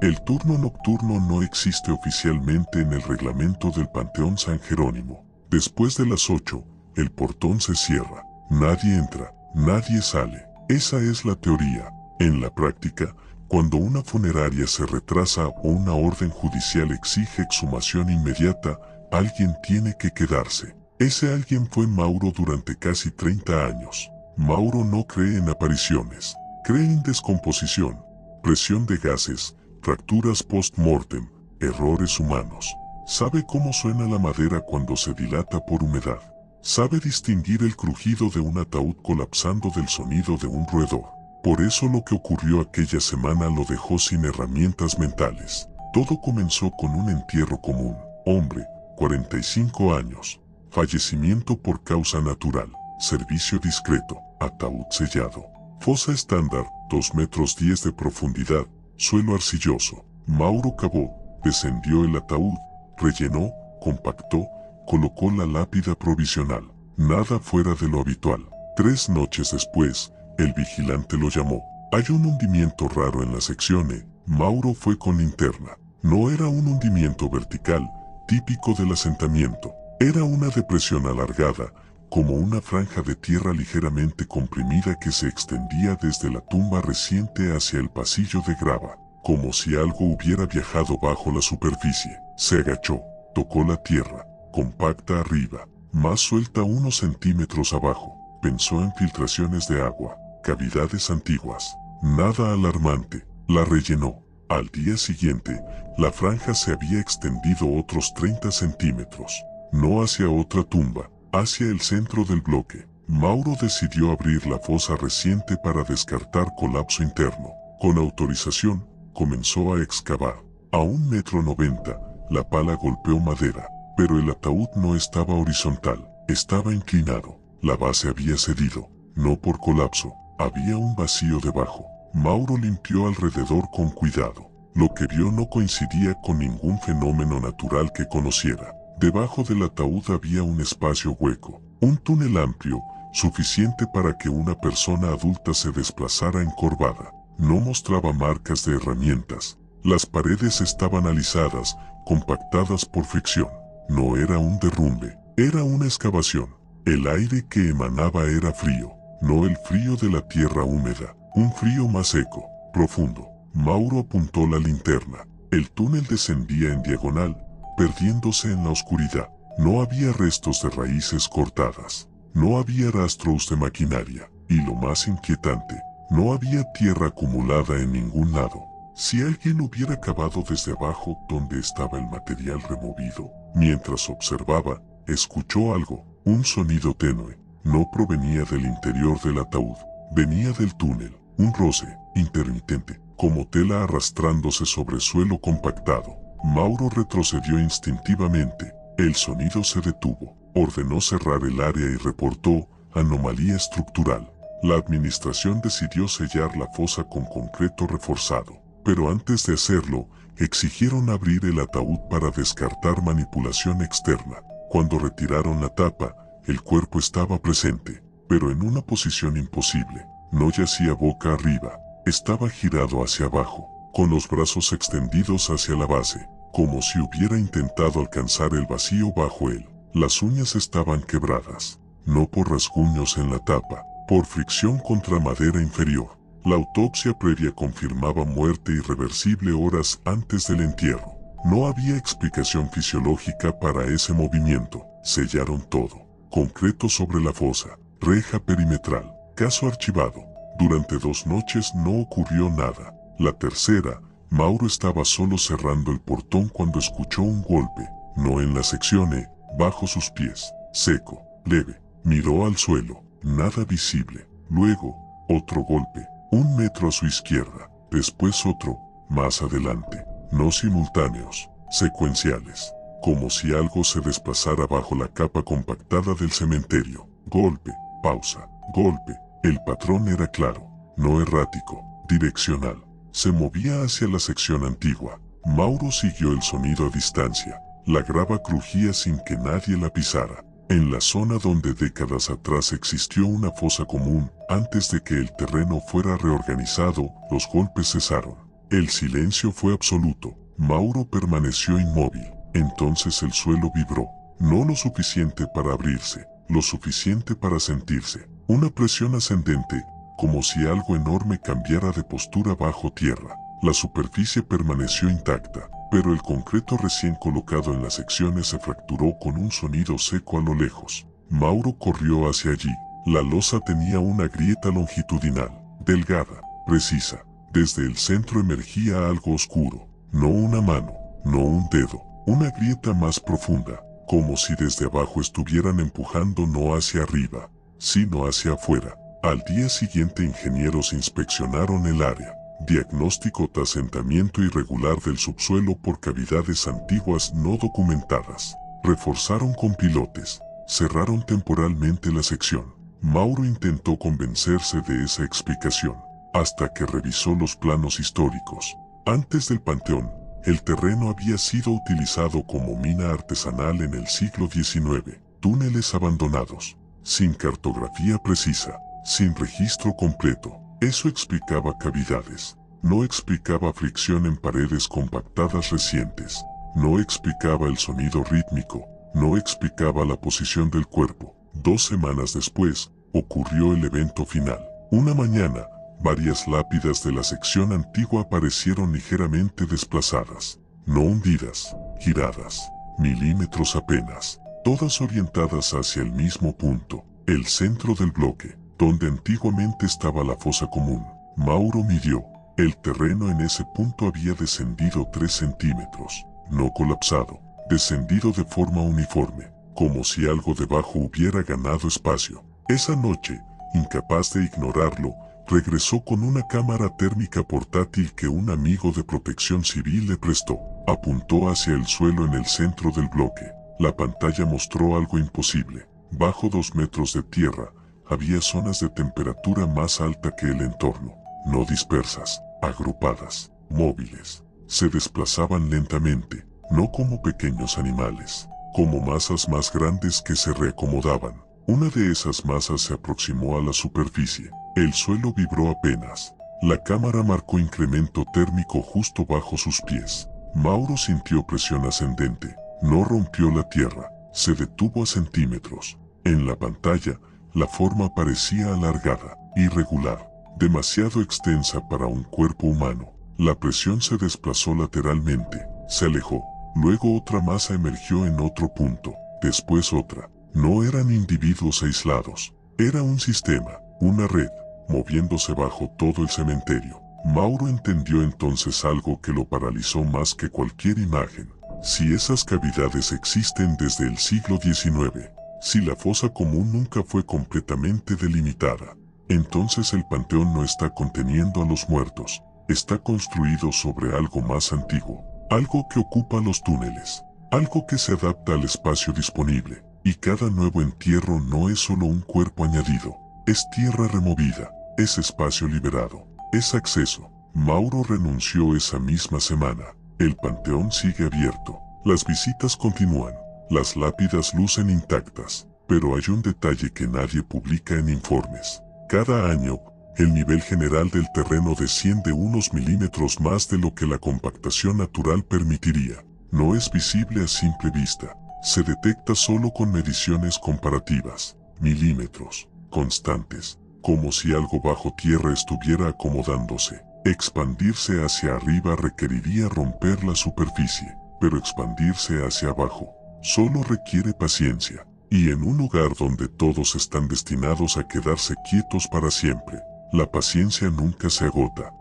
El turno nocturno no existe oficialmente en el reglamento del Panteón San Jerónimo. Después de las 8, el portón se cierra. Nadie entra, nadie sale. Esa es la teoría. En la práctica, cuando una funeraria se retrasa o una orden judicial exige exhumación inmediata, alguien tiene que quedarse. Ese alguien fue Mauro durante casi 30 años. Mauro no cree en apariciones, cree en descomposición, presión de gases, fracturas post-mortem, errores humanos. Sabe cómo suena la madera cuando se dilata por humedad. Sabe distinguir el crujido de un ataúd colapsando del sonido de un roedor. Por eso lo que ocurrió aquella semana lo dejó sin herramientas mentales. Todo comenzó con un entierro común. Hombre, 45 años. Fallecimiento por causa natural. Servicio discreto. Ataúd sellado. Fosa estándar, 2 metros 10 de profundidad. Suelo arcilloso. Mauro cavó, descendió el ataúd, rellenó, compactó, colocó la lápida provisional. Nada fuera de lo habitual. 3 noches después, el vigilante lo llamó. Hay un hundimiento raro en la sección E. Mauro fue con linterna. No era un hundimiento vertical, típico del asentamiento. Era una depresión alargada, como una franja de tierra ligeramente comprimida que se extendía desde la tumba reciente hacia el pasillo de grava, como si algo hubiera viajado bajo la superficie. Se agachó, tocó la tierra, compacta arriba, más suelta unos centímetros abajo. Pensó en filtraciones de agua, cavidades antiguas. Nada alarmante. La rellenó. Al día siguiente, la franja se había extendido otros 30 centímetros. No hacia otra tumba, hacia el centro del bloque. Mauro decidió abrir la fosa reciente para descartar colapso interno. Con autorización, comenzó a excavar. A 1,90 m, la pala golpeó madera, pero el ataúd no estaba horizontal, estaba inclinado. La base había cedido, no por colapso, había un vacío debajo. Mauro limpió alrededor con cuidado. Lo que vio no coincidía con ningún fenómeno natural que conociera. Debajo del ataúd había un espacio hueco, un túnel amplio, suficiente para que una persona adulta se desplazara encorvada. No mostraba marcas de herramientas. Las paredes estaban alisadas, compactadas por fricción. No era un derrumbe, era una excavación. El aire que emanaba era frío, no el frío de la tierra húmeda, un frío más seco, profundo. Mauro apuntó la linterna. El túnel descendía en diagonal, perdiéndose en la oscuridad. No había restos de raíces cortadas. No había rastros de maquinaria. Y lo más inquietante, no había tierra acumulada en ningún lado. Si alguien hubiera cavado desde abajo donde estaba el material removido, mientras observaba, escuchó algo, un sonido tenue. No provenía del interior del ataúd, venía del túnel, un roce, intermitente, como tela arrastrándose sobre suelo compactado. Mauro retrocedió instintivamente. El sonido se detuvo. Ordenó cerrar el área y reportó anomalía estructural. La administración decidió sellar la fosa con concreto reforzado, pero antes de hacerlo, exigieron abrir el ataúd para descartar manipulación externa. Cuando retiraron la tapa, el cuerpo estaba presente, pero en una posición imposible. No yacía boca arriba, estaba girado hacia abajo, con los brazos extendidos hacia la base, como si hubiera intentado alcanzar el vacío bajo él. Las uñas estaban quebradas, no por rasguños en la tapa, por fricción contra madera inferior. La autopsia previa confirmaba muerte irreversible horas antes del entierro. No había explicación fisiológica para ese movimiento. Sellaron todo. Concreto sobre la fosa, reja perimetral. Caso archivado. Durante 2 noches no ocurrió nada. La tercera, Mauro estaba solo cerrando el portón cuando escuchó un golpe, no en la sección E, bajo sus pies, seco, leve. Miró al suelo, nada visible. Luego, otro golpe, 1 metro a su izquierda, después otro, más adelante. No simultáneos, secuenciales, como si algo se desplazara bajo la capa compactada del cementerio. Golpe, pausa, golpe. El patrón era claro, no errático, direccional. Se movía hacia la sección antigua. Mauro siguió el sonido a distancia. La grava crujía sin que nadie la pisara. En la zona donde décadas atrás existió una fosa común, antes de que el terreno fuera reorganizado, los golpes cesaron. El silencio fue absoluto. Mauro permaneció inmóvil. Entonces el suelo vibró. No lo suficiente para abrirse, lo suficiente para sentirse. Una presión ascendente, como si algo enorme cambiara de postura bajo tierra. La superficie permaneció intacta, pero el concreto recién colocado en las secciones se fracturó con un sonido seco a lo lejos. Mauro corrió hacia allí. La losa tenía una grieta longitudinal, delgada, precisa. Desde el centro emergía algo oscuro. No una mano, no un dedo. Una grieta más profunda, como si desde abajo estuvieran empujando no hacia arriba, sino hacia afuera. Al día siguiente ingenieros inspeccionaron el área. Diagnóstico de asentamiento irregular del subsuelo por cavidades antiguas no documentadas. Reforzaron con pilotes. Cerraron temporalmente la sección. Mauro intentó convencerse de esa explicación, hasta que revisó los planos históricos. Antes del panteón, el terreno había sido utilizado como mina artesanal en el siglo XIX. Túneles abandonados, sin cartografía precisa, sin registro completo. Eso explicaba cavidades. No explicaba fricción en paredes compactadas recientes. No explicaba el sonido rítmico. No explicaba la posición del cuerpo. 2 semanas después, ocurrió el evento final. Una mañana, varias lápidas de la sección antigua aparecieron ligeramente desplazadas. No hundidas, giradas. Milímetros apenas. Todas orientadas hacia el mismo punto. El centro del bloque, donde antiguamente estaba la fosa común. Mauro midió. El terreno en ese punto había descendido 3 centímetros. No colapsado. Descendido de forma uniforme, como si algo debajo hubiera ganado espacio. Esa noche, incapaz de ignorarlo, regresó con una cámara térmica portátil que un amigo de Protección Civil le prestó. Apuntó hacia el suelo en el centro del bloque. La pantalla mostró algo imposible. Bajo 2 metros de tierra, había zonas de temperatura más alta que el entorno. No dispersas, agrupadas, móviles. Se desplazaban lentamente. No como pequeños animales, como masas más grandes que se reacomodaban. Una de esas masas se aproximó a la superficie. El suelo vibró apenas. La cámara marcó incremento térmico justo bajo sus pies. Mauro sintió presión ascendente. No rompió la tierra. Se detuvo a centímetros. En la pantalla, la forma parecía alargada, irregular, demasiado extensa para un cuerpo humano. La presión se desplazó lateralmente. Se alejó. Luego otra masa emergió en otro punto, después otra. No eran individuos aislados, era un sistema, una red, moviéndose bajo todo el cementerio. Mauro entendió entonces algo que lo paralizó más que cualquier imagen. Si esas cavidades existen desde el siglo XIX, si la fosa común nunca fue completamente delimitada, entonces el panteón no está conteniendo a los muertos, está construido sobre algo más antiguo. Algo que ocupa los túneles, algo que se adapta al espacio disponible, y cada nuevo entierro no es solo un cuerpo añadido, es tierra removida, es espacio liberado, es acceso. Mauro renunció esa misma semana. El panteón sigue abierto, las visitas continúan, las lápidas lucen intactas, pero hay un detalle que nadie publica en informes. Cada año, el nivel general del terreno desciende unos milímetros más de lo que la compactación natural permitiría. No es visible a simple vista. Se detecta solo con mediciones comparativas. Milímetros, constantes, como si algo bajo tierra estuviera acomodándose. Expandirse hacia arriba requeriría romper la superficie, pero expandirse hacia abajo solo requiere paciencia. Y en un lugar donde todos están destinados a quedarse quietos para siempre, la paciencia nunca se agota.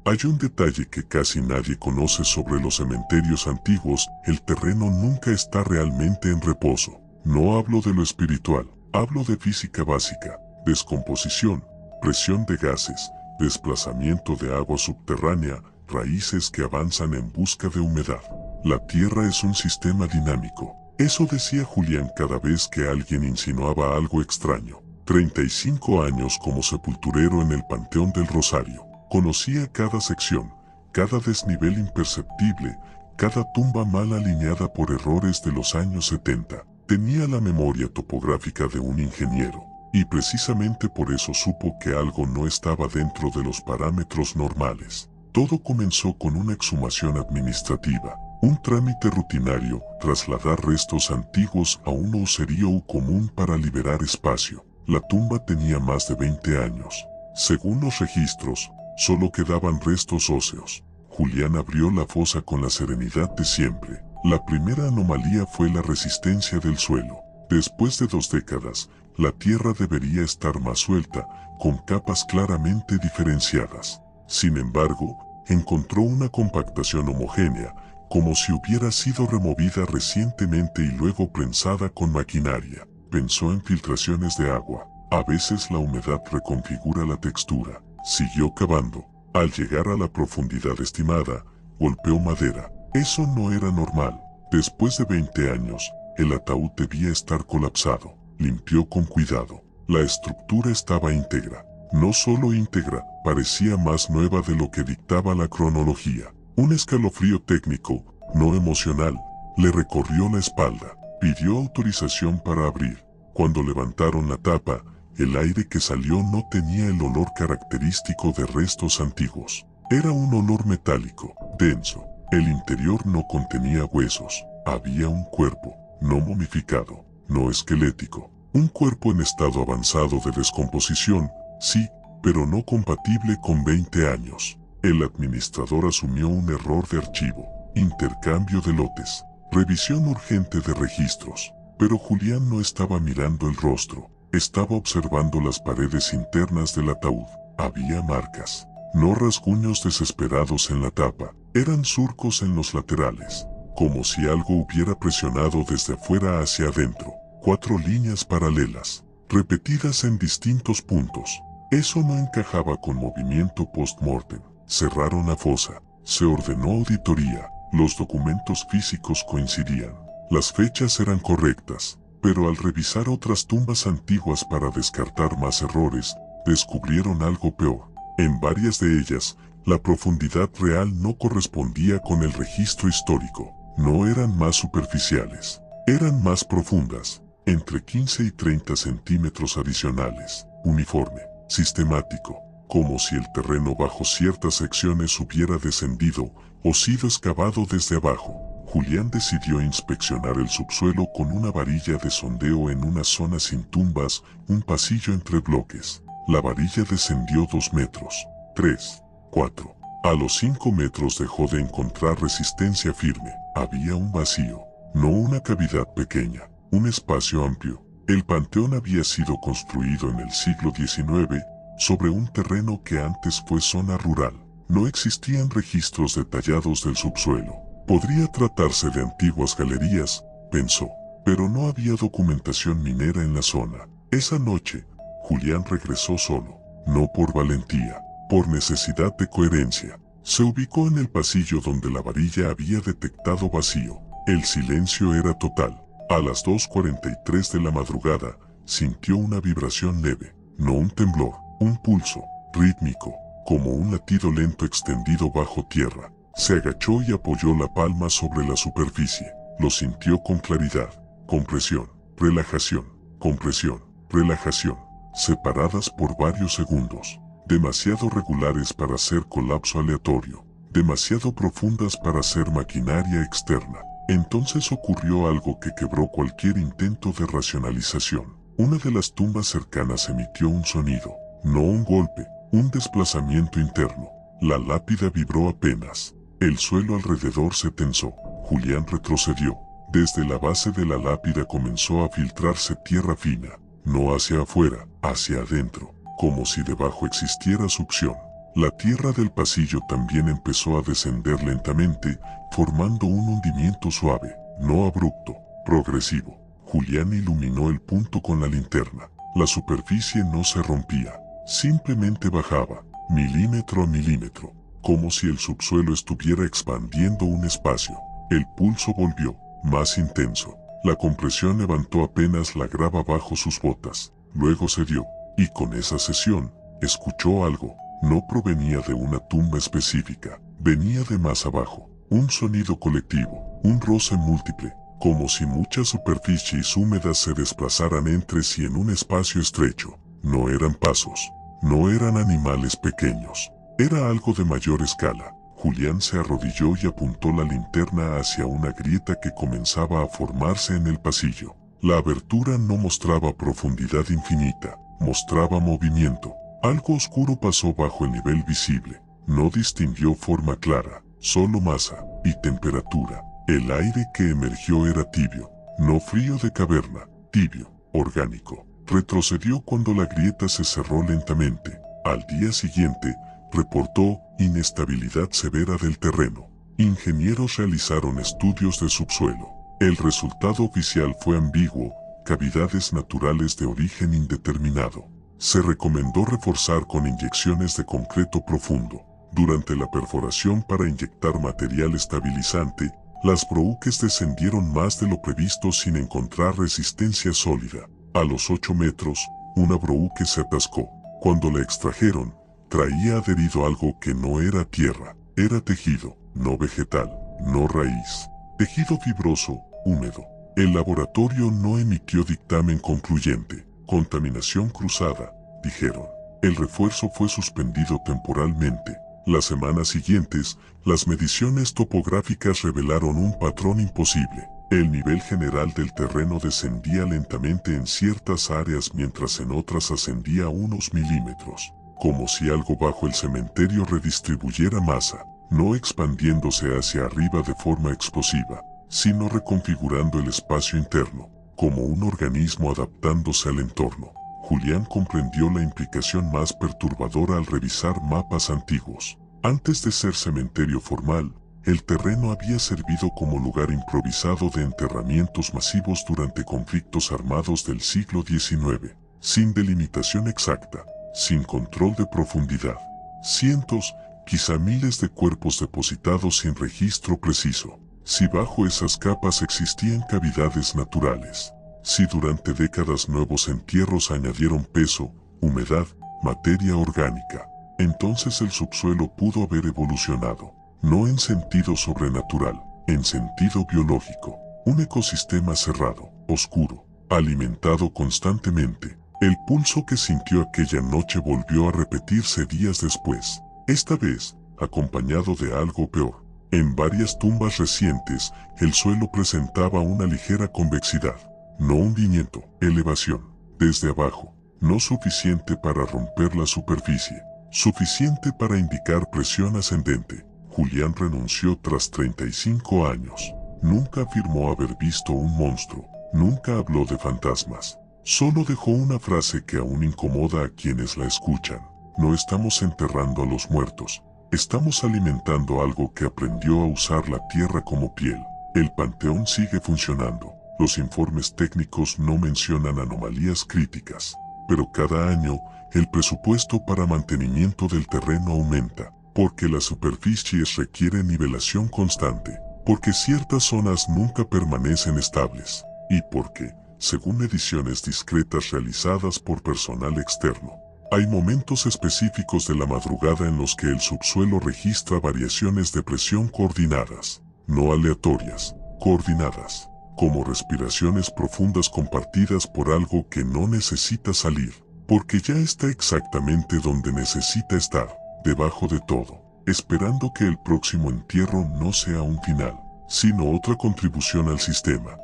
Hay un detalle que casi nadie conoce sobre los cementerios antiguos: el terreno nunca está realmente en reposo. No hablo de lo espiritual, hablo de física básica, descomposición, presión de gases, desplazamiento de agua subterránea, raíces que avanzan en busca de humedad. La tierra es un sistema dinámico. Eso decía Julián cada vez que alguien insinuaba algo extraño. 35 años como sepulturero en el Panteón del Rosario. Conocía cada sección, cada desnivel imperceptible, cada tumba mal alineada por errores de los años 70. Tenía la memoria topográfica de un ingeniero, y precisamente por eso supo que algo no estaba dentro de los parámetros normales. Todo comenzó con una exhumación administrativa, un trámite rutinario, trasladar restos antiguos a un mausoleo común para liberar espacio. La tumba tenía más de 20 años. Según los registros, solo quedaban restos óseos. Julián abrió la fosa con la serenidad de siempre. La primera anomalía fue la resistencia del suelo. Después de 2 décadas, la tierra debería estar más suelta, con capas claramente diferenciadas. Sin embargo, encontró una compactación homogénea, como si hubiera sido removida recientemente y luego prensada con maquinaria. Pensó en filtraciones de agua. A veces la humedad reconfigura la textura. Siguió cavando. Al llegar a la profundidad estimada, golpeó madera. Eso no era normal. Después de 20 años, el ataúd debía estar colapsado. Limpió con cuidado. La estructura estaba íntegra. No solo íntegra, parecía más nueva de lo que dictaba la cronología. Un escalofrío técnico, no emocional, le recorrió la espalda. Pidió autorización para abrir. Cuando levantaron la tapa, el aire que salió no tenía el olor característico de restos antiguos. Era un olor metálico, denso. El interior no contenía huesos. Había un cuerpo, no momificado, no esquelético. Un cuerpo en estado avanzado de descomposición, sí, pero no compatible con 20 años. El administrador asumió un error de archivo, intercambio de lotes, revisión urgente de registros. Pero Julián no estaba mirando el rostro, estaba observando las paredes internas del ataúd. Había marcas, no rasguños desesperados en la tapa, eran surcos en los laterales, como si algo hubiera presionado desde afuera hacia adentro. 4 líneas paralelas, repetidas en distintos puntos. Eso no encajaba con movimiento post-mortem. Cerraron la fosa, se ordenó auditoría, los documentos físicos coincidían. Las fechas eran correctas, pero al revisar otras tumbas antiguas para descartar más errores, descubrieron algo peor. En varias de ellas, la profundidad real no correspondía con el registro histórico. No eran más superficiales, eran más profundas, entre 15 y 30 centímetros adicionales, uniforme, sistemático, como si el terreno bajo ciertas secciones hubiera descendido o sido excavado desde abajo. Julián decidió inspeccionar el subsuelo con una varilla de sondeo en una zona sin tumbas, un pasillo entre bloques. La varilla descendió 2 metros, 3, 4. A los 5 metros dejó de encontrar resistencia firme. Había un vacío, no una cavidad pequeña, un espacio amplio. El panteón había sido construido en el siglo XIX, sobre un terreno que antes fue zona rural. No existían registros detallados del subsuelo. Podría tratarse de antiguas galerías, pensó, pero no había documentación minera en la zona. Esa noche, Julián regresó solo, no por valentía, por necesidad de coherencia. Se ubicó en el pasillo donde la varilla había detectado vacío. El silencio era total. A las 2:43 de la madrugada, sintió una vibración leve, no un temblor, un pulso, rítmico, como un latido lento extendido bajo tierra. Se agachó y apoyó la palma sobre la superficie. Lo sintió con claridad. Compresión, relajación, compresión, relajación, separadas por varios segundos. Demasiado regulares para ser colapso aleatorio, demasiado profundas para ser maquinaria externa. Entonces ocurrió algo que quebró cualquier intento de racionalización. Una de las tumbas cercanas emitió un sonido, no un golpe, un desplazamiento interno. La lápida vibró apenas. El suelo alrededor se tensó. Julián retrocedió. Desde la base de la lápida comenzó a filtrarse tierra fina, no hacia afuera, hacia adentro, como si debajo existiera succión. La tierra del pasillo también empezó a descender lentamente, formando un hundimiento suave, no abrupto, progresivo. Julián iluminó el punto con la linterna. La superficie no se rompía, simplemente bajaba, milímetro a milímetro, como si el subsuelo estuviera expandiendo un espacio. El pulso volvió, más intenso. La compresión levantó apenas la grava bajo sus botas. Luego cedió, y con esa cesión, escuchó algo. No provenía de una tumba específica, venía de más abajo. Un sonido colectivo, un roce múltiple, como si muchas superficies húmedas se desplazaran entre sí en un espacio estrecho. No eran pasos, no eran animales pequeños, Era algo de mayor escala. Julián se arrodilló y apuntó la linterna hacia una grieta que comenzaba a formarse en el pasillo. La abertura no mostraba profundidad infinita, mostraba movimiento. Algo oscuro pasó bajo el nivel visible. No distinguió forma clara, solo masa y temperatura. El aire que emergió era tibio, no frío de caverna, tibio, orgánico. Retrocedió cuando la grieta se cerró lentamente. Al día siguiente, reportó inestabilidad severa del terreno. Ingenieros realizaron estudios de subsuelo. El resultado oficial fue ambiguo, cavidades naturales de origen indeterminado. Se recomendó reforzar con inyecciones de concreto profundo. Durante la perforación para inyectar material estabilizante, las brouques descendieron más de lo previsto sin encontrar resistencia sólida. A los 8 metros, una brouque se atascó. Cuando la extrajeron, traía adherido algo que no era tierra, era tejido, no vegetal, no raíz. Tejido fibroso, húmedo. El laboratorio no emitió dictamen concluyente. Contaminación cruzada, dijeron. El refuerzo fue suspendido temporalmente. Las semanas siguientes, las mediciones topográficas revelaron un patrón imposible. El nivel general del terreno descendía lentamente en ciertas áreas mientras en otras ascendía unos milímetros, como si algo bajo el cementerio redistribuyera masa, no expandiéndose hacia arriba de forma explosiva, sino reconfigurando el espacio interno, como un organismo adaptándose al entorno. Julián comprendió la implicación más perturbadora al revisar mapas antiguos. Antes de ser cementerio formal, el terreno había servido como lugar improvisado de enterramientos masivos durante conflictos armados del siglo XIX, sin delimitación exacta, sin control de profundidad. Cientos, quizá miles de cuerpos depositados sin registro preciso. Si bajo esas capas existían cavidades naturales. Si durante décadas nuevos entierros añadieron peso, humedad, materia orgánica, entonces el subsuelo pudo haber evolucionado, no en sentido sobrenatural, en sentido biológico. Un ecosistema cerrado, oscuro, alimentado constantemente. El pulso que sintió aquella noche volvió a repetirse días después, esta vez, acompañado de algo peor. En varias tumbas recientes, el suelo presentaba una ligera convexidad. No hundimiento, elevación, desde abajo, no suficiente para romper la superficie, suficiente para indicar presión ascendente. Julián renunció tras 35 años. Nunca afirmó haber visto un monstruo, nunca habló de fantasmas. Solo dejó una frase que aún incomoda a quienes la escuchan. No estamos enterrando a los muertos, estamos alimentando algo que aprendió a usar la tierra como piel. El panteón sigue funcionando. Los informes técnicos no mencionan anomalías críticas, pero cada año, el presupuesto para mantenimiento del terreno aumenta, porque las superficies requieren nivelación constante, porque ciertas zonas nunca permanecen estables, y porque, según mediciones discretas realizadas por personal externo, hay momentos específicos de la madrugada en los que el subsuelo registra variaciones de presión coordinadas, no aleatorias, coordinadas, como respiraciones profundas compartidas por algo que no necesita salir, porque ya está exactamente donde necesita estar, debajo de todo, esperando que el próximo entierro no sea un final, sino otra contribución al sistema.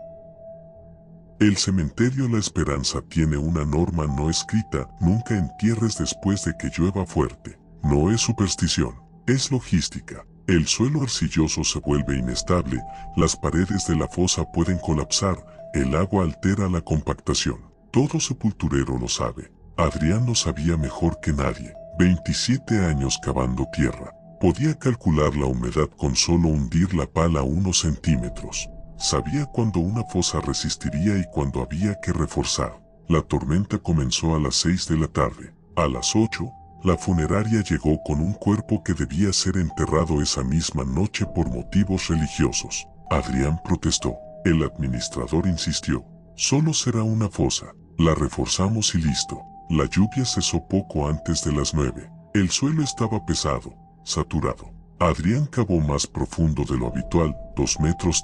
El cementerio La Esperanza tiene una norma no escrita: nunca entierres después de que llueva fuerte. No es superstición, es logística. El suelo arcilloso se vuelve inestable, las paredes de la fosa pueden colapsar, el agua altera la compactación. Todo sepulturero lo sabe. Adrián lo sabía mejor que nadie. 27 años cavando tierra. Podía calcular la humedad con solo hundir la pala unos centímetros. Sabía cuándo una fosa resistiría y cuándo había que reforzar. La tormenta comenzó a las 6 de la tarde. A las 8, la funeraria llegó con un cuerpo que debía ser enterrado esa misma noche por motivos religiosos. Adrián protestó. El administrador insistió. Solo será una fosa. La reforzamos y listo. La lluvia cesó poco antes de las 9. El suelo estaba pesado, saturado. Adrián cavó más profundo de lo habitual, 2,30 metros.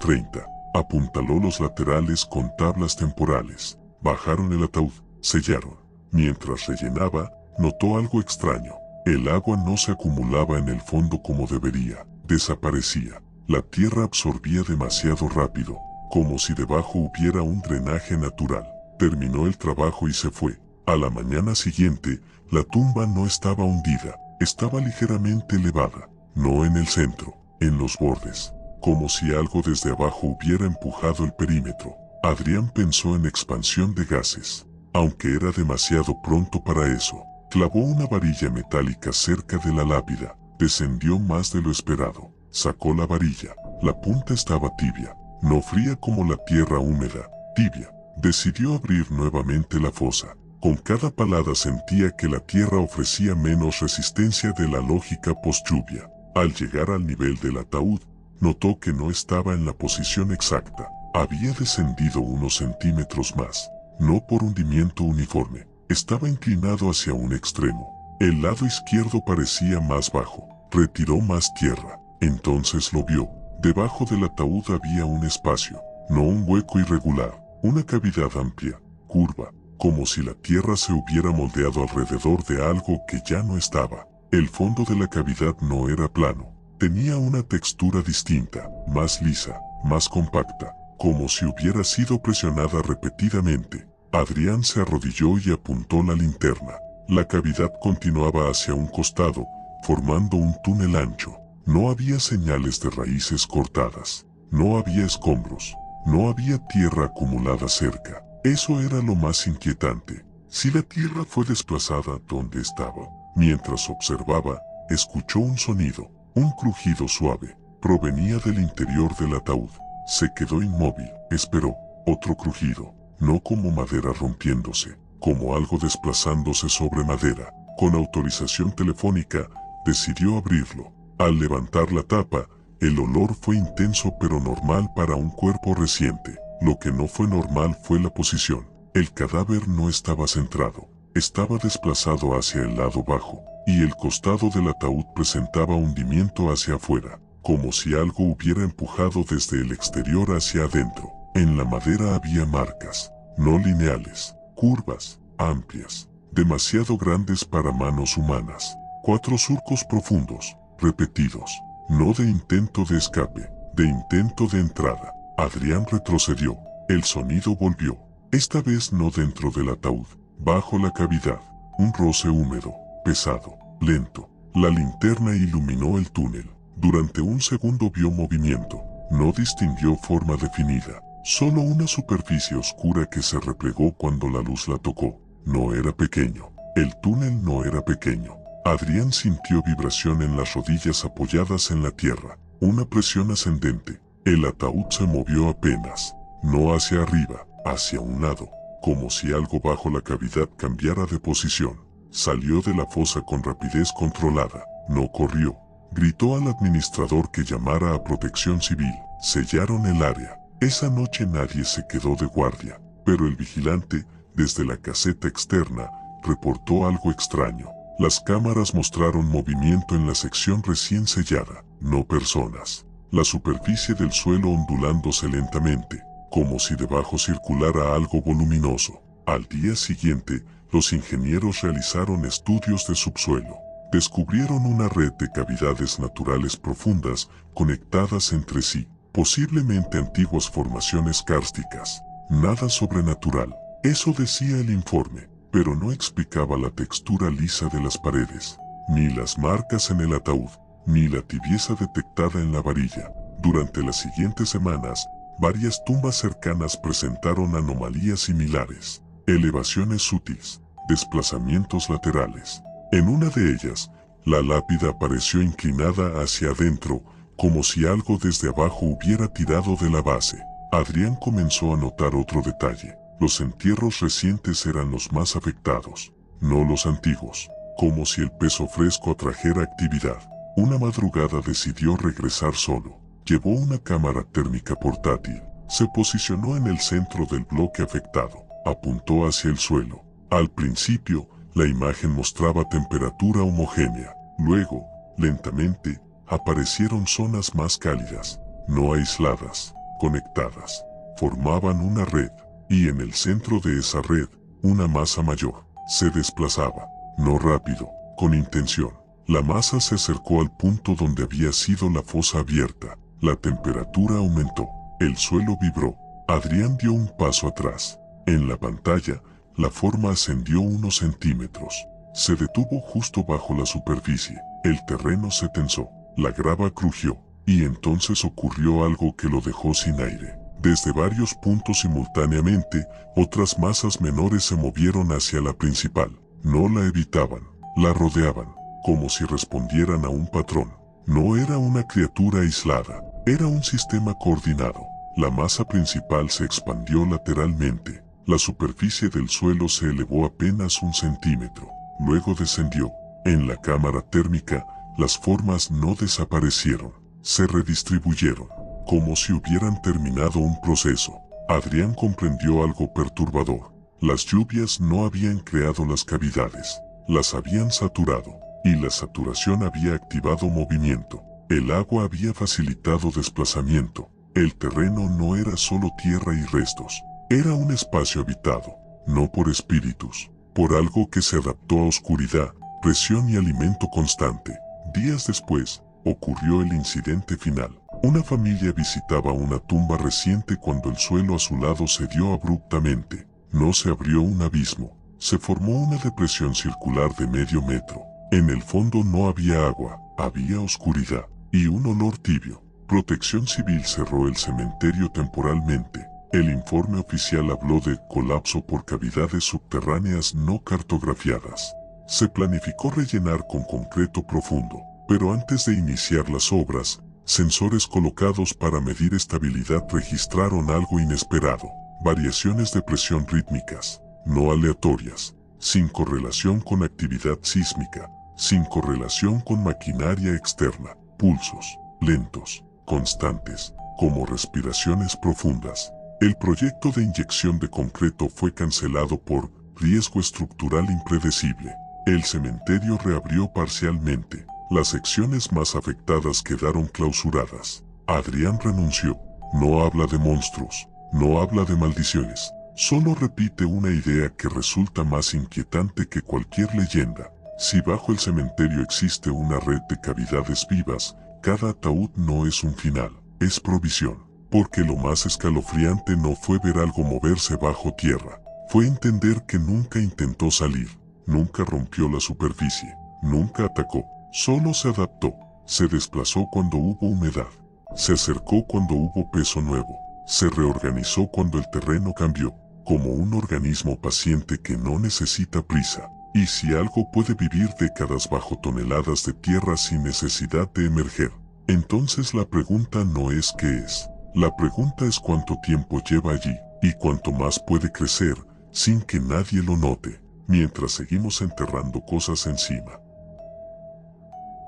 Apuntaló los laterales con tablas temporales. Bajaron el ataúd, sellaron. Mientras rellenaba, notó algo extraño. El agua no se acumulaba en el fondo como debería, desaparecía. La tierra absorbía demasiado rápido, como si debajo hubiera un drenaje natural. Terminó el trabajo y se fue. A la mañana siguiente, la tumba no estaba hundida, estaba ligeramente elevada, no en el centro, en los bordes, como si algo desde abajo hubiera empujado el perímetro. Adrián pensó en expansión de gases, aunque era demasiado pronto para eso. Clavó una varilla metálica cerca de la lápida, descendió más de lo esperado, sacó la varilla, la punta estaba tibia, no fría como la tierra húmeda, tibia. Decidió abrir nuevamente la fosa. Con cada palada sentía que la tierra ofrecía menos resistencia de la lógica post-lluvia. Al llegar al nivel del ataúd, notó que no estaba en la posición exacta. Había descendido unos centímetros más, no por hundimiento uniforme. Estaba inclinado hacia un extremo. El lado izquierdo parecía más bajo. Retiró más tierra. Entonces lo vio. Debajo del ataúd había un espacio, no un hueco irregular, una cavidad amplia, curva, como si la tierra se hubiera moldeado alrededor de algo que ya no estaba. El fondo de la cavidad no era plano, tenía una textura distinta, más lisa, más compacta, como si hubiera sido presionada repetidamente. Adrián se arrodilló y apuntó la linterna. La cavidad continuaba hacia un costado, formando un túnel ancho. No había señales de raíces cortadas, no había escombros, no había tierra acumulada cerca. Eso era lo más inquietante. Si la tierra fue desplazada donde estaba, mientras observaba, escuchó un sonido, un crujido suave. Provenía del interior del ataúd. Se quedó inmóvil, esperó. Otro crujido, no como madera rompiéndose, como algo desplazándose sobre madera. Con autorización telefónica, decidió abrirlo. Al levantar la tapa, el olor fue intenso pero normal para un cuerpo reciente. Lo que no fue normal fue la posición. El cadáver no estaba centrado, estaba desplazado hacia el lado bajo, y el costado del ataúd presentaba hundimiento hacia afuera, como si algo hubiera empujado desde el exterior hacia adentro. En la madera había marcas, no lineales, curvas, amplias, demasiado grandes para manos humanas. 4 surcos profundos, repetidos, no de intento de escape, de intento de entrada. Adrián retrocedió. El sonido volvió. Esta vez no dentro del ataúd, bajo la cavidad. Un roce húmedo, pesado, lento. La linterna iluminó el túnel. Durante un segundo vio movimiento. No distinguió forma definida. Solo una superficie oscura que se replegó cuando la luz la tocó. No era pequeño. El túnel no era pequeño. Adrián sintió vibración en las rodillas apoyadas en la tierra, una presión ascendente. El ataúd se movió apenas, no hacia arriba, hacia un lado, como si algo bajo la cavidad cambiara de posición. Salió de la fosa con rapidez controlada, no corrió. Gritó al administrador que llamara a Protección Civil. Sellaron el área. Esa noche nadie se quedó de guardia, pero el vigilante, desde la caseta externa, reportó algo extraño. Las cámaras mostraron movimiento en la sección recién sellada, no personas. La superficie del suelo ondulándose lentamente, como si debajo circulara algo voluminoso. Al día siguiente, los ingenieros realizaron estudios de subsuelo. Descubrieron una red de cavidades naturales profundas conectadas entre sí, posiblemente antiguas formaciones kársticas. Nada sobrenatural, eso decía el informe, pero no explicaba la textura lisa de las paredes, ni las marcas en el ataúd, ni la tibieza detectada en la varilla. Durante las siguientes semanas, varias tumbas cercanas presentaron anomalías similares, elevaciones sutiles, desplazamientos laterales. En una de ellas, la lápida apareció inclinada hacia adentro, como si algo desde abajo hubiera tirado de la base. Adrián comenzó a notar otro detalle. Los entierros recientes eran los más afectados, no los antiguos, como si el peso fresco atrajera actividad. Una madrugada decidió regresar solo. Llevó una cámara térmica portátil. Se posicionó en el centro del bloque afectado. Apuntó hacia el suelo. Al principio, la imagen mostraba temperatura homogénea. Luego, lentamente, aparecieron zonas más cálidas, no aisladas, conectadas. Formaban una red, y en el centro de esa red, una masa mayor. Se desplazaba, no rápido, con intención. La masa se acercó al punto donde había sido la fosa abierta. La temperatura aumentó. El suelo vibró. Adrián dio un paso atrás. En la pantalla, la forma ascendió unos centímetros. Se detuvo justo bajo la superficie. El terreno se tensó. La grava crujió. Y entonces ocurrió algo que lo dejó sin aire. Desde varios puntos simultáneamente, otras masas menores se movieron hacia la principal. No la evitaban, la rodeaban, como si respondieran a un patrón. No era una criatura aislada, era un sistema coordinado. La masa principal se expandió lateralmente. La superficie del suelo se elevó apenas un centímetro. Luego descendió. En la cámara térmica, las formas no desaparecieron, se redistribuyeron, como si hubieran terminado un proceso. Adrián comprendió algo perturbador. Las lluvias no habían creado las cavidades, las habían saturado, y la saturación había activado movimiento. El agua había facilitado desplazamiento. El terreno no era solo tierra y restos, era un espacio habitado, no por espíritus, por algo que se adaptó a oscuridad, presión y alimento constante. Días después, ocurrió el incidente final. Una familia visitaba una tumba reciente cuando el suelo a su lado cedió abruptamente. No se abrió un abismo, se formó una depresión circular de medio metro. En el fondo no había agua, había oscuridad y un olor tibio. Protección Civil cerró el cementerio temporalmente. El informe oficial habló de colapso por cavidades subterráneas no cartografiadas. Se planificó rellenar con concreto profundo, pero antes de iniciar las obras, sensores colocados para medir estabilidad registraron algo inesperado. Variaciones de presión rítmicas, no aleatorias, sin correlación con actividad sísmica, sin correlación con maquinaria externa, pulsos, lentos, constantes, como respiraciones profundas. El proyecto de inyección de concreto fue cancelado por riesgo estructural impredecible. El cementerio reabrió parcialmente. Las secciones más afectadas quedaron clausuradas. Adrián renunció. No habla de monstruos, no habla de maldiciones. Solo repite una idea que resulta más inquietante que cualquier leyenda. Si bajo el cementerio existe una red de cavidades vivas, cada ataúd no es un final, es provisión. Porque lo más escalofriante no fue ver algo moverse bajo tierra, fue entender que nunca intentó salir, nunca rompió la superficie, nunca atacó, solo se adaptó, se desplazó cuando hubo humedad, se acercó cuando hubo peso nuevo, se reorganizó cuando el terreno cambió, como un organismo paciente que no necesita prisa. Y si algo puede vivir décadas bajo toneladas de tierra sin necesidad de emerger, entonces la pregunta no es qué es. La pregunta es cuánto tiempo lleva allí, y cuánto más puede crecer, sin que nadie lo note, mientras seguimos enterrando cosas encima.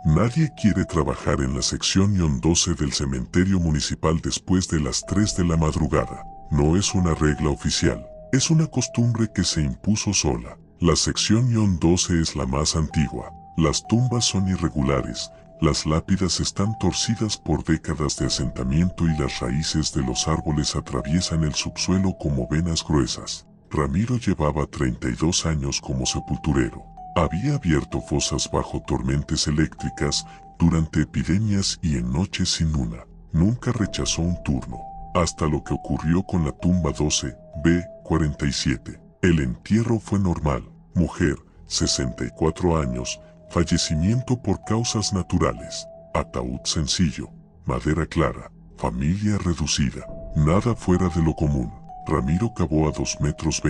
Nadie quiere trabajar en la sección -12 del cementerio municipal después de las 3 de la madrugada. No es una regla oficial, es una costumbre que se impuso sola. La sección -12 es la más antigua. Las tumbas son irregulares. Las lápidas están torcidas por décadas de asentamiento y las raíces de los árboles atraviesan el subsuelo como venas gruesas. Ramiro llevaba 32 años como sepulturero. Había abierto fosas bajo tormentas eléctricas, durante epidemias y en noches sin luna. Nunca rechazó un turno, hasta lo que ocurrió con la tumba 12B47. El entierro fue normal. Mujer, 64 años, fallecimiento por causas naturales, ataúd sencillo, madera clara, familia reducida, nada fuera de lo común. Ramiro cavó a 2,20 metros.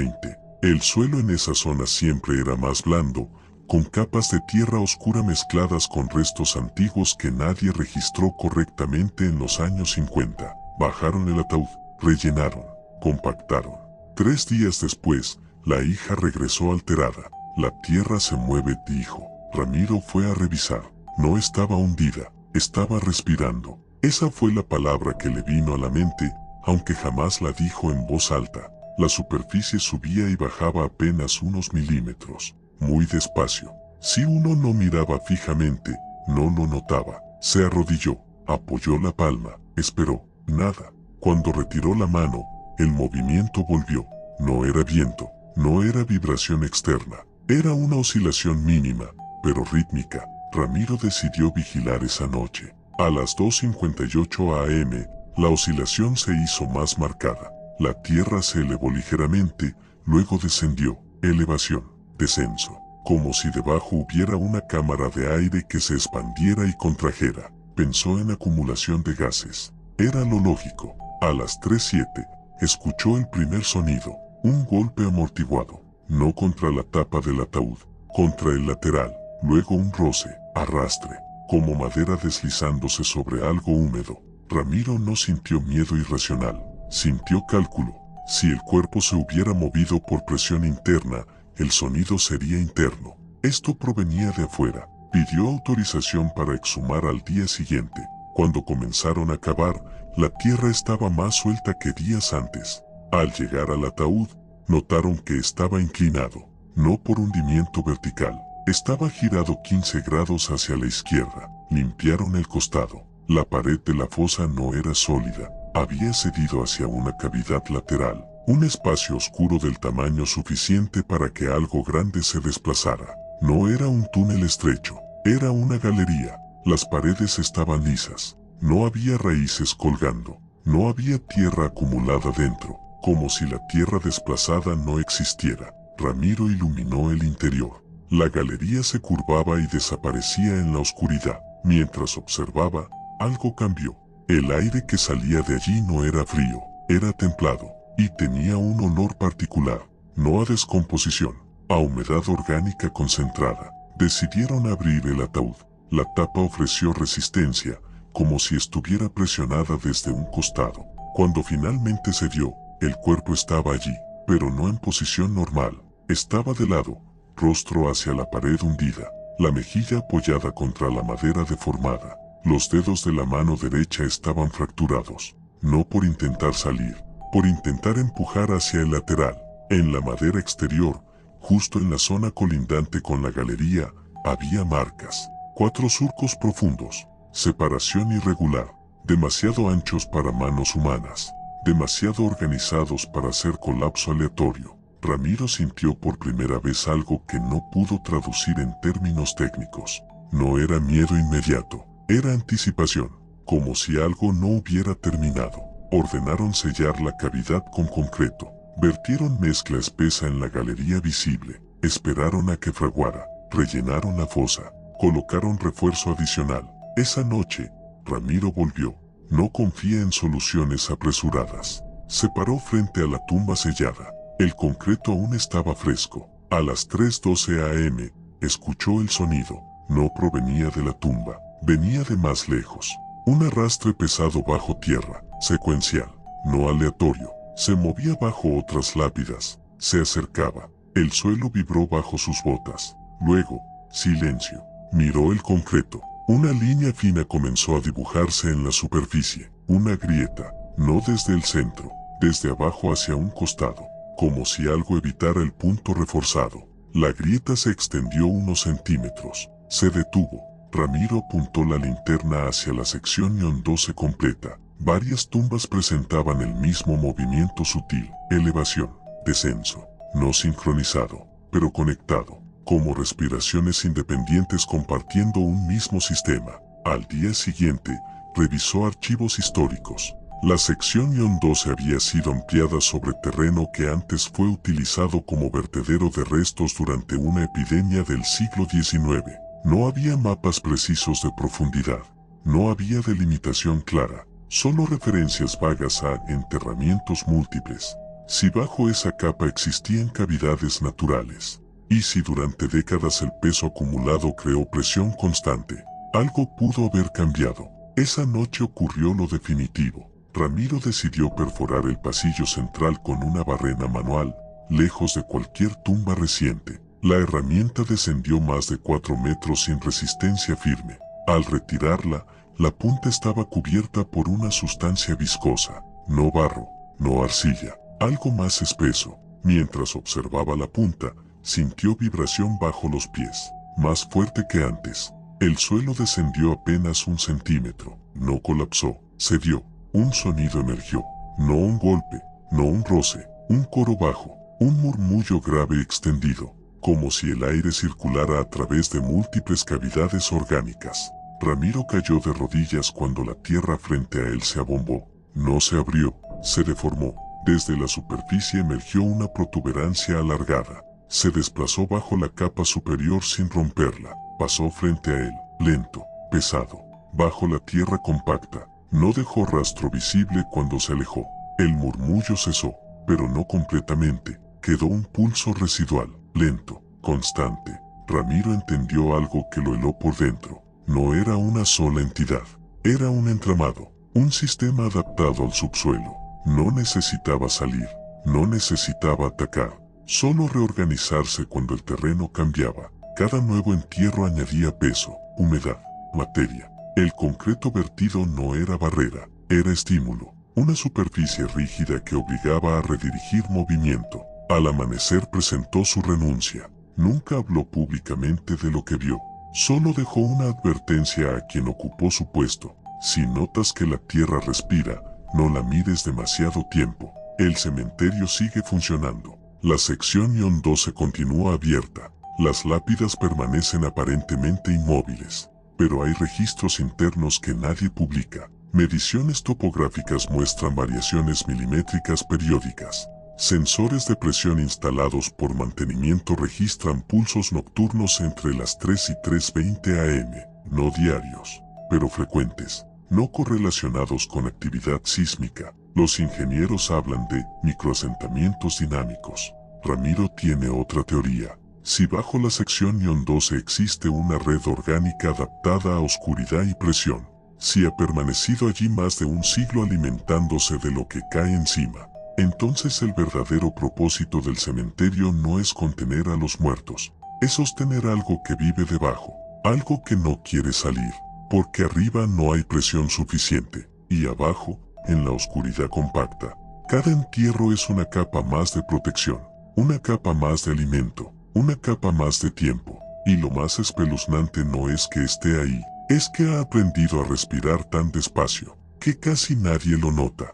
El suelo en esa zona siempre era más blando, con capas de tierra oscura mezcladas con restos antiguos que nadie registró correctamente en los años 50. Bajaron el ataúd, rellenaron, compactaron. 3 días después, la hija regresó alterada. La tierra se mueve, dijo. Ramiro fue a revisar. No estaba hundida, estaba respirando. Esa fue la palabra que le vino a la mente, aunque jamás la dijo en voz alta. La superficie subía y bajaba apenas unos milímetros, muy despacio. Si uno no miraba fijamente, no lo notaba. Se arrodilló, apoyó la palma, esperó, nada. Cuando retiró la mano, el movimiento volvió. No era viento, no era vibración externa. Era una oscilación mínima, pero rítmica. Ramiro decidió vigilar esa noche. A las 2:58 am, la oscilación se hizo más marcada. La tierra se elevó ligeramente, luego descendió. Elevación, descenso. Como si debajo hubiera una cámara de aire que se expandiera y contrajera. Pensó en acumulación de gases. Era lo lógico. A las 3:07, escuchó el primer sonido. Un golpe amortiguado. No contra la tapa del ataúd, contra el lateral. Luego un roce, arrastre, como madera deslizándose sobre algo húmedo. Ramiro no sintió miedo irracional. Sintió cálculo. Si el cuerpo se hubiera movido por presión interna, el sonido sería interno. Esto provenía de afuera. Pidió autorización para exhumar al día siguiente. Cuando comenzaron a cavar, la tierra estaba más suelta que días antes. Al llegar al ataúd, notaron que estaba inclinado, no por hundimiento vertical. Estaba girado 15 grados hacia la izquierda. Limpiaron el costado. La pared de la fosa no era sólida. Había cedido hacia una cavidad lateral. Un espacio oscuro del tamaño suficiente para que algo grande se desplazara. No era un túnel estrecho. Era una galería. Las paredes estaban lisas. No había raíces colgando. No había tierra acumulada dentro. Como si la tierra desplazada no existiera. Ramiro iluminó el interior. La galería se curvaba y desaparecía en la oscuridad. Mientras observaba, algo cambió. El aire que salía de allí no era frío, era templado, y tenía un olor particular, no a descomposición, a humedad orgánica concentrada. Decidieron abrir el ataúd. La tapa ofreció resistencia, como si estuviera presionada desde un costado. Cuando finalmente se dio, el cuerpo estaba allí, pero no en posición normal. Estaba de lado, rostro hacia la pared hundida, la mejilla apoyada contra la madera deformada. Los dedos de la mano derecha estaban fracturados, no por intentar salir, por intentar empujar hacia el lateral. En la madera exterior, justo en la zona colindante con la galería, había marcas. 4 surcos profundos, separación irregular, demasiado anchos para manos humanas, demasiado organizados para hacer colapso aleatorio. Ramiro sintió por primera vez algo que no pudo traducir en términos técnicos. No era miedo inmediato, era anticipación, como si algo no hubiera terminado. Ordenaron sellar la cavidad con concreto, vertieron mezcla espesa en la galería visible, esperaron a que fraguara, rellenaron la fosa, colocaron refuerzo adicional. Esa noche, Ramiro volvió. No confía en soluciones apresuradas. Se paró frente a la tumba sellada. El concreto aún estaba fresco. A las 3:12 am, escuchó el sonido. No provenía de la tumba, venía de más lejos. Un arrastre pesado bajo tierra, secuencial, no aleatorio. Se movía bajo otras lápidas, se acercaba. El suelo vibró bajo sus botas. Luego, silencio. Miró el concreto. Una línea fina comenzó a dibujarse en la superficie. Una grieta, no desde el centro, desde abajo hacia un costado, como si algo evitara el punto reforzado. La grieta se extendió unos centímetros. Se detuvo. Ramiro apuntó la linterna hacia la sección Ion 12 completa. Varias tumbas presentaban el mismo movimiento sutil, elevación, descenso, no sincronizado, pero conectado, como respiraciones independientes compartiendo un mismo sistema. Al día siguiente, revisó archivos históricos. La sección Ion 12 había sido ampliada sobre terreno que antes fue utilizado como vertedero de restos durante una epidemia del siglo XIX. No había mapas precisos de profundidad. No había delimitación clara, solo referencias vagas a enterramientos múltiples. Si bajo esa capa existían cavidades naturales, y si durante décadas el peso acumulado creó presión constante, algo pudo haber cambiado. Esa noche ocurrió lo definitivo. Ramiro decidió perforar el pasillo central con una barrena manual, lejos de cualquier tumba reciente. La herramienta descendió más de 4 metros sin resistencia firme. Al retirarla, la punta estaba cubierta por una sustancia viscosa, no barro, no arcilla, algo más espeso. Mientras observaba la punta, sintió vibración bajo los pies, más fuerte que antes. El suelo descendió apenas 1 centímetro, no colapsó, cedió. Un sonido emergió, no un golpe, no un roce, un coro bajo, un murmullo grave extendido, como si el aire circulara a través de múltiples cavidades orgánicas. Ramiro cayó de rodillas cuando la tierra frente a él se abombó. No se abrió, se deformó. Desde la superficie emergió una protuberancia alargada. Se desplazó bajo la capa superior sin romperla. Pasó frente a él, lento, pesado, bajo la tierra compacta. No dejó rastro visible cuando se alejó. El murmullo cesó, pero no completamente. Quedó un pulso residual, lento, constante. Ramiro entendió algo que lo heló por dentro. No era una sola entidad. Era un entramado, un sistema adaptado al subsuelo. No necesitaba salir, no necesitaba atacar, solo reorganizarse cuando el terreno cambiaba. Cada nuevo entierro añadía peso, humedad, materia. El concreto vertido no era barrera, era estímulo, una superficie rígida que obligaba a redirigir movimiento. Al amanecer presentó su renuncia. Nunca habló públicamente de lo que vio. Solo dejó una advertencia a quien ocupó su puesto. Si notas que la tierra respira, no la mires demasiado tiempo. El cementerio sigue funcionando. La sección -12 continúa abierta. Las lápidas permanecen aparentemente inmóviles. Pero hay registros internos que nadie publica. Mediciones topográficas muestran variaciones milimétricas periódicas. Sensores de presión instalados por mantenimiento registran pulsos nocturnos entre las 3 y 3:20 am, no diarios, pero frecuentes, no correlacionados con actividad sísmica. Los ingenieros hablan de microasentamientos dinámicos. Ramiro tiene otra teoría. Si bajo la sección -12 existe una red orgánica adaptada a oscuridad y presión, si ha permanecido allí más de un siglo alimentándose de lo que cae encima, entonces el verdadero propósito del cementerio no es contener a los muertos, es sostener algo que vive debajo, algo que no quiere salir, porque arriba no hay presión suficiente, y abajo, en la oscuridad compacta, cada entierro es una capa más de protección, una capa más de alimento, una capa más de tiempo, y lo más espeluznante no es que esté ahí, es que ha aprendido a respirar tan despacio, que casi nadie lo nota.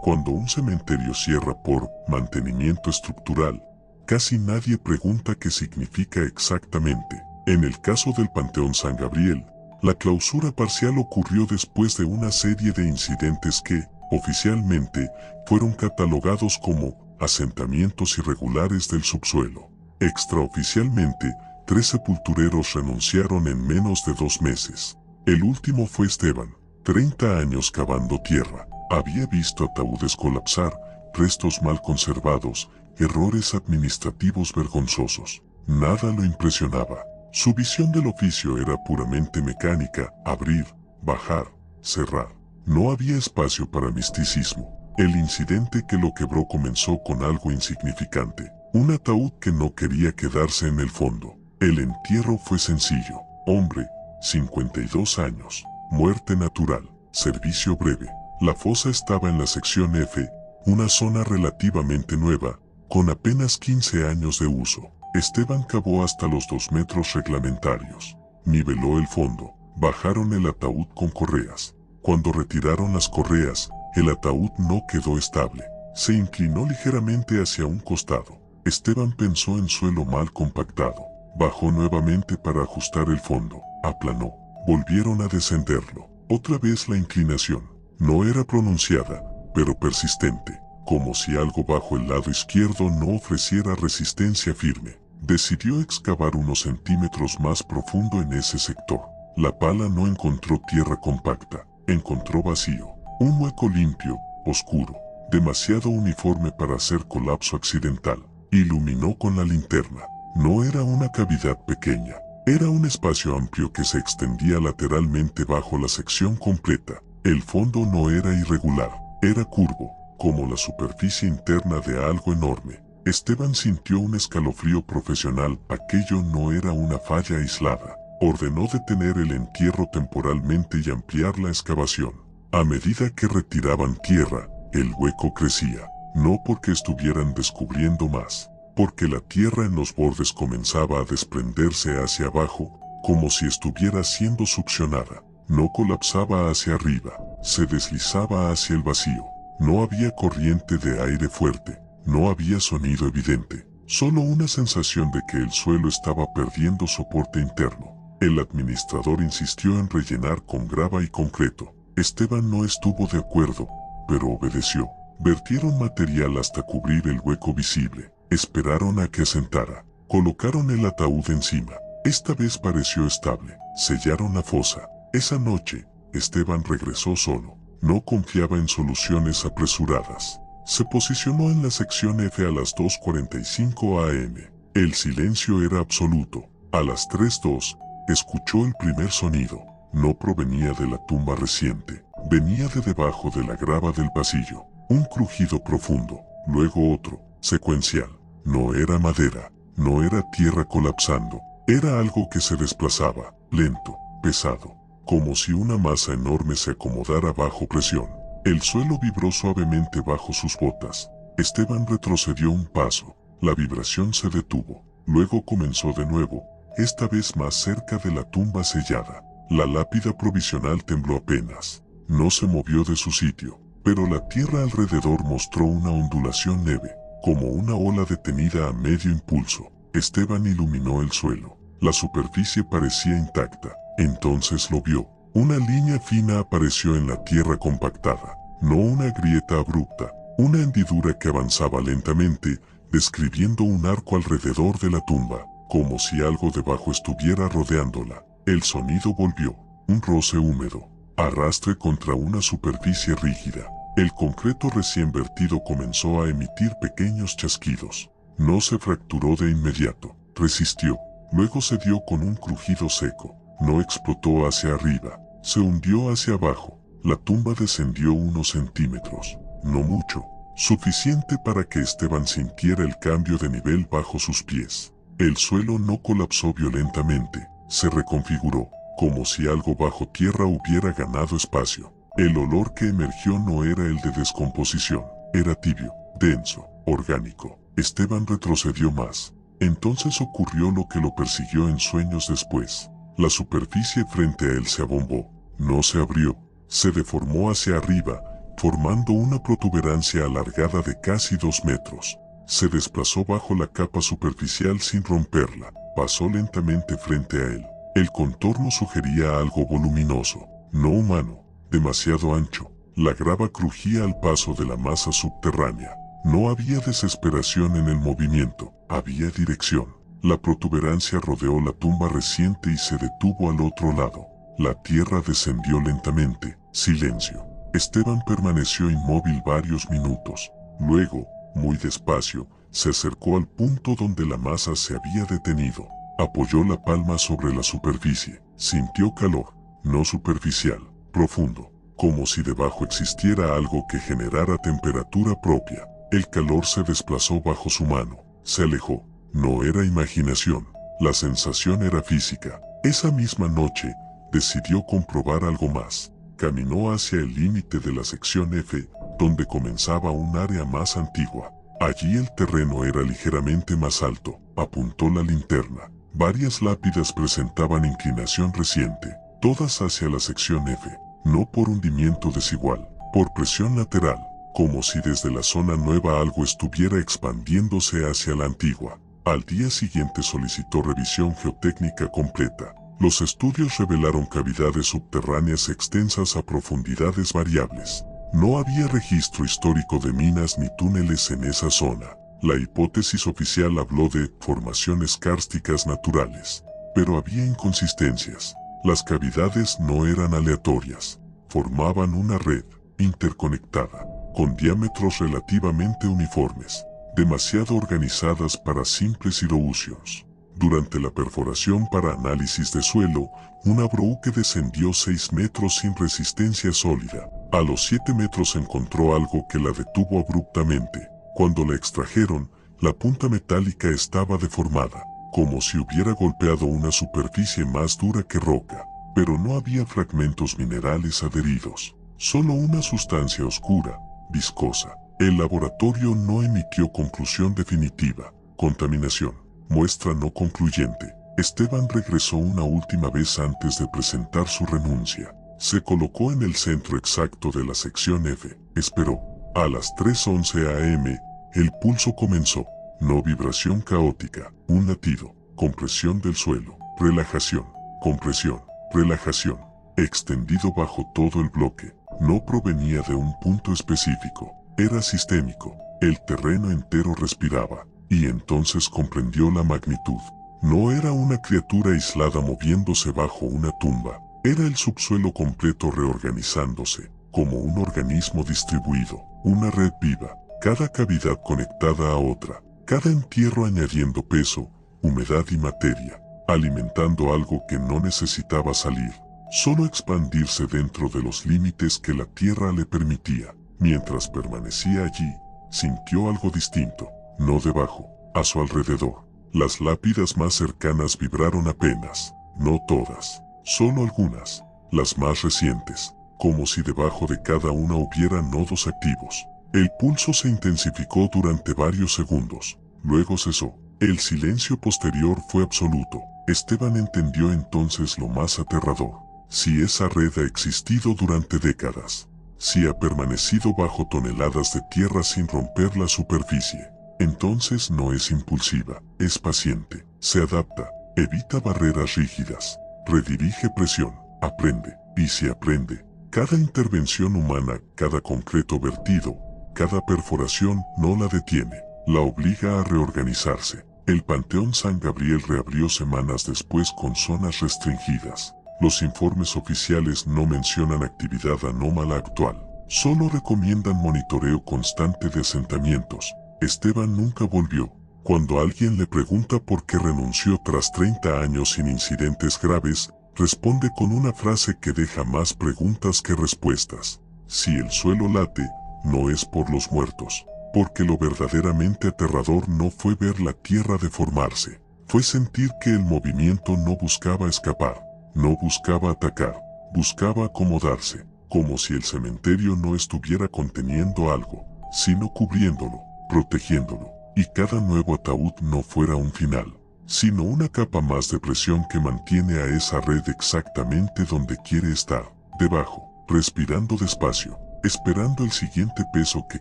Cuando un cementerio cierra por mantenimiento estructural, casi nadie pregunta qué significa exactamente. En el caso del Panteón San Gabriel, la clausura parcial ocurrió después de una serie de incidentes que, oficialmente, fueron catalogados como asentamientos irregulares del subsuelo. Extraoficialmente, 3 sepultureros renunciaron en menos de 2 meses. El último fue Esteban, 30 años cavando tierra. Había visto ataúdes colapsar, restos mal conservados, errores administrativos vergonzosos. Nada lo impresionaba. Su visión del oficio era puramente mecánica: abrir, bajar, cerrar. No había espacio para misticismo. El incidente que lo quebró comenzó con algo insignificante: un ataúd que no quería quedarse en el fondo. El entierro fue sencillo. Hombre, 52 años, muerte natural, servicio breve. La fosa estaba en la sección F, una zona relativamente nueva, con apenas 15 años de uso. Esteban cavó hasta los 2 metros reglamentarios. Niveló el fondo. Bajaron el ataúd con correas. Cuando retiraron las correas, el ataúd no quedó estable. Se inclinó ligeramente hacia un costado. Esteban pensó en suelo mal compactado. Bajó nuevamente para ajustar el fondo. Aplanó. Volvieron a descenderlo. Otra vez la inclinación. No era pronunciada, pero persistente, como si algo bajo el lado izquierdo no ofreciera resistencia firme. Decidió excavar unos centímetros más profundo en ese sector. La pala no encontró tierra compacta, encontró vacío, un hueco limpio, oscuro, demasiado uniforme para hacer colapso accidental. Iluminó con la linterna. No era una cavidad pequeña, era un espacio amplio que se extendía lateralmente bajo la sección completa. El fondo no era irregular, era curvo, como la superficie interna de algo enorme. Esteban sintió un escalofrío profesional. Aquello no era una falla aislada. Ordenó detener el entierro temporalmente y ampliar la excavación. A medida que retiraban tierra, el hueco crecía, no porque estuvieran descubriendo más, porque la tierra en los bordes comenzaba a desprenderse hacia abajo, como si estuviera siendo succionada. No colapsaba hacia arriba, se deslizaba hacia el vacío. No había corriente de aire fuerte, no había sonido evidente. solo una sensación de que el suelo estaba perdiendo soporte interno. El administrador insistió en rellenar con grava y concreto. Esteban no estuvo de acuerdo, pero obedeció. Vertieron material hasta cubrir el hueco visible. Esperaron a que asentara. Colocaron el ataúd encima. Esta vez pareció estable. Sellaron la fosa. Esa noche, Esteban regresó solo. No confiaba en soluciones apresuradas. Se posicionó en la sección F a las 2:45 am. El silencio era absoluto. A las 3:02, escuchó el primer sonido. No provenía de la tumba reciente. Venía de debajo de la grava del pasillo. Un crujido profundo, luego otro, secuencial. No era madera, no era tierra colapsando. Era algo que se desplazaba, lento, pesado, como si una masa enorme se acomodara bajo presión. El suelo vibró suavemente bajo sus botas. Esteban retrocedió un paso. La vibración se detuvo. Luego comenzó de nuevo, esta vez más cerca de la tumba sellada. La lápida provisional tembló apenas. No se movió de su sitio, pero la tierra alrededor mostró una ondulación leve, como una ola detenida a medio impulso. Esteban iluminó el suelo. La superficie parecía intacta. Entonces lo vio. Una línea fina apareció en la tierra compactada, no una grieta abrupta, una hendidura que avanzaba lentamente, describiendo un arco alrededor de la tumba, como si algo debajo estuviera rodeándola. El sonido volvió, un roce húmedo, arrastre contra una superficie rígida. El concreto recién vertido comenzó a emitir pequeños chasquidos. No se fracturó de inmediato, resistió, luego se dio con un crujido seco. No explotó hacia arriba, se hundió hacia abajo. La tumba descendió unos centímetros, no mucho, suficiente para que Esteban sintiera el cambio de nivel bajo sus pies. El suelo no colapsó violentamente, se reconfiguró, como si algo bajo tierra hubiera ganado espacio. El olor que emergió no era el de descomposición, era tibio, denso, orgánico. Esteban retrocedió más. Entonces ocurrió lo que lo persiguió en sueños después. La superficie frente a él se abombó, no se abrió, se deformó hacia arriba, formando una protuberancia alargada de casi 2 metros. Se desplazó bajo la capa superficial sin romperla, pasó lentamente frente a él. El contorno sugería algo voluminoso, no humano, demasiado ancho. La grava crujía al paso de la masa subterránea. No había desesperación en el movimiento, había dirección. La protuberancia rodeó la tumba reciente y se detuvo al otro lado. La tierra descendió lentamente. Silencio. Esteban permaneció inmóvil varios minutos. Luego, muy despacio, se acercó al punto donde la masa se había detenido. Apoyó la palma sobre la superficie. Sintió calor, no superficial, profundo, como si debajo existiera algo que generara temperatura propia. El calor se desplazó bajo su mano. Se alejó. No era imaginación, la sensación era física. Esa misma noche, decidió comprobar algo más. Caminó hacia el límite de la sección F, donde comenzaba un área más antigua. Allí el terreno era ligeramente más alto. Apuntó la linterna. Varias lápidas presentaban inclinación reciente, todas hacia la sección F, no por hundimiento desigual, por presión lateral, como si desde la zona nueva algo estuviera expandiéndose hacia la antigua. Al día siguiente solicitó revisión geotécnica completa. Los estudios revelaron cavidades subterráneas extensas a profundidades variables. No había registro histórico de minas ni túneles en esa zona. La hipótesis oficial habló de formaciones kársticas naturales, pero había inconsistencias. Las cavidades no eran aleatorias, formaban una red interconectada, con diámetros relativamente uniformes, demasiado organizadas para simples hidroúcios. Durante la perforación para análisis de suelo, una brouque descendió 6 metros sin resistencia sólida. A los 7 metros encontró algo que la detuvo abruptamente. Cuando la extrajeron, la punta metálica estaba deformada, como si hubiera golpeado una superficie más dura que roca, pero no había fragmentos minerales adheridos, solo una sustancia oscura, viscosa. El laboratorio no emitió conclusión definitiva. Contaminación. Muestra no concluyente. Esteban regresó una última vez antes de presentar su renuncia. Se colocó en el centro exacto de la sección F. Esperó. A las 3:11 am, el pulso comenzó. no vibración caótica, un latido, compresión del suelo, relajación, compresión, relajación, extendido bajo todo el bloque. No provenía de un punto específico, era sistémico. El terreno entero respiraba, y entonces comprendió la magnitud. No era una criatura aislada moviéndose bajo una tumba, era el subsuelo completo reorganizándose, como un organismo distribuido, una red viva, cada cavidad conectada a otra, cada entierro añadiendo peso, humedad y materia, alimentando algo que no necesitaba salir, solo expandirse dentro de los límites que la tierra le permitía. Mientras permanecía allí, sintió algo distinto, no debajo, a su alrededor. Las lápidas más cercanas vibraron apenas, no todas, solo algunas, las más recientes, como si debajo de cada una hubiera nodos activos. El pulso se intensificó durante varios segundos, luego cesó. El silencio posterior fue absoluto. Esteban entendió entonces lo más aterrador. Si esa red ha existido durante décadas, si ha permanecido bajo toneladas de tierra sin romper la superficie, entonces no es impulsiva, es paciente, se adapta, evita barreras rígidas, redirige presión, aprende, y si aprende, cada intervención humana, cada concreto vertido, cada perforación no la detiene, la obliga a reorganizarse. El Panteón San Gabriel reabrió semanas después con zonas restringidas. Los informes oficiales no mencionan actividad anómala actual, solo recomiendan monitoreo constante de asentamientos. Esteban nunca volvió. Cuando alguien le pregunta por qué renunció tras 30 años sin incidentes graves, responde con una frase que deja más preguntas que respuestas. Si el suelo late, no es por los muertos, porque lo verdaderamente aterrador no fue ver la tierra deformarse, fue sentir que el movimiento no buscaba escapar, no buscaba atacar, buscaba acomodarse, como si el cementerio no estuviera conteniendo algo, sino cubriéndolo, protegiéndolo, y cada nuevo ataúd no fuera un final, sino una capa más de presión que mantiene a esa red exactamente donde quiere estar, debajo, respirando despacio, esperando el siguiente peso que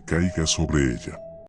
caiga sobre ella.